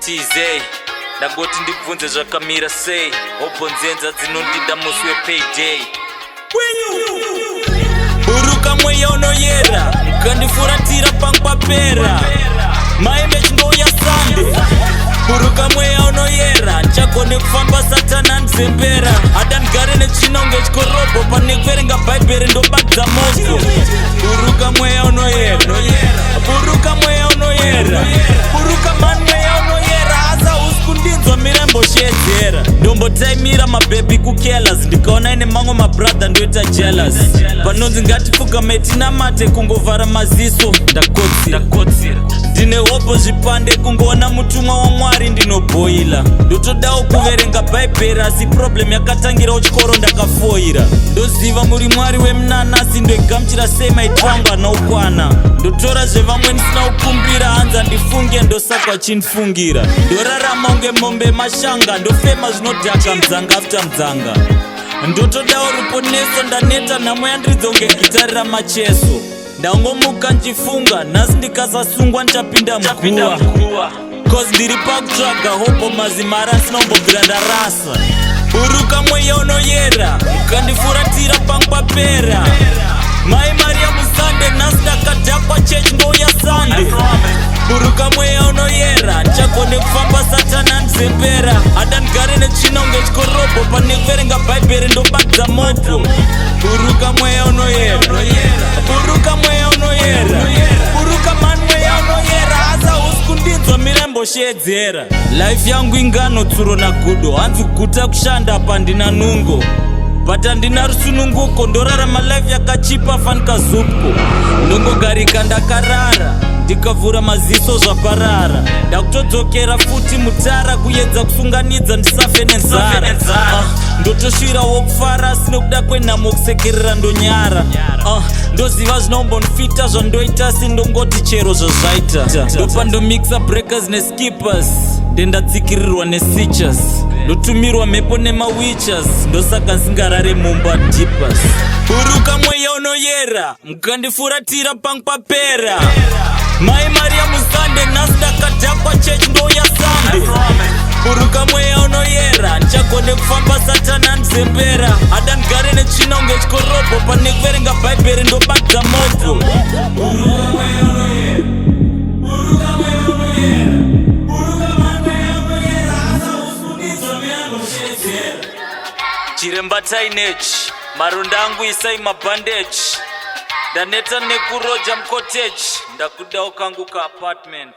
TZ ndangoti ndibvunze zvakamira sei obvonzenza dzinondida musi wepayday buruka mweya unoyera mukandifuratira pangu papera maimage ndouya Sunday buruka mweya unoyera ndichagone kufamba satana nzembera hada ndigare nechinonge chikorobo pane kuverenga bhaibheri ndobatidza moko buruka mweya unoyera buruka mweya unoyera buruka mani mweya unoyera asa usi kundinzwa mirembo shedzera ndombotaimira mabhebi kukelas ndikaona ine mamwe mabradha ndoita jealous panonzi ngatifugameti namate kungovhara maziso ndakotsira ndine hopo zvipande kungoona mutumwa waMwari ndinobhoila ndotodawo kuverenga bhaibheri asi problem yakatangirawo chikoro ndakafoira ndoziva muri Mwari wemunanasi ndoigamuchira sei maitwa angu anaukwana ndotora zvevamwe ndisina kukumbira hanza ndifunge ndosakwa chinifungira ndorarama unge mombe mashanga ndofema zvinodhaka mudzanga after mudzanga ndotodawo ruponeso ndaneta nhamo yandiridza unge gitari ramacheso ndangomuka nchifunga nhasi ndikasasungwa ndichapinda mguwa cause ndiri pakutsvaga hopo mazimara ndisina kumbobvira ndarasa buruka mweya unoyera mukandifuratira pangu papera mai Maria musande nhasi ndakadhakwa chechi ndouya Sunday buruka mweya unoyera ndichagone kufamba satana nzembera hada ndigare nechinonge chikorobo pane kuverenga bhaibheri ndobatidza moko buruka mweya unoyera buruka mweya unoyera buruka mani mweya unoyera asa usi kundinzwa mirembo shedzera life yangu ingano tsuro nagudo hanzi kuguta kushanda pandina nungo but handina rusununguko ndorarama life yakachipa fanika zupko ndongogarika ndakarara ndikavhura maziso zvaparara ndakutodzokera futi mutara kuedza kusunganidza ndisafe nenzara ndotosvirawo kufara sinokuda kwenhamo kusekerera ndonyara ndoziva zvinombonfita zvandoita sindongoti chero zvazvaita ndopa ndomixa breakers neskippers ndendatsikirirwa nesitchers ndotumirwa mhepo nemawitchers ndosaka nsingarare mumba deepers buruka mweya unoyera mukandifuratira pangu papera mai Maria musande nhasi ndakadhakwa chechi ndouya Sunday buruka mweya unoyera ndichagone kufamba satana nzembera hada ndigare nechinonge chikorobo pane kuverenga bhaibheri ndobatidza moko chiremba tainechi maronda angu isai mabhandeji ndaneta nekuroja mukoteji ndakudawo kangu ka apartment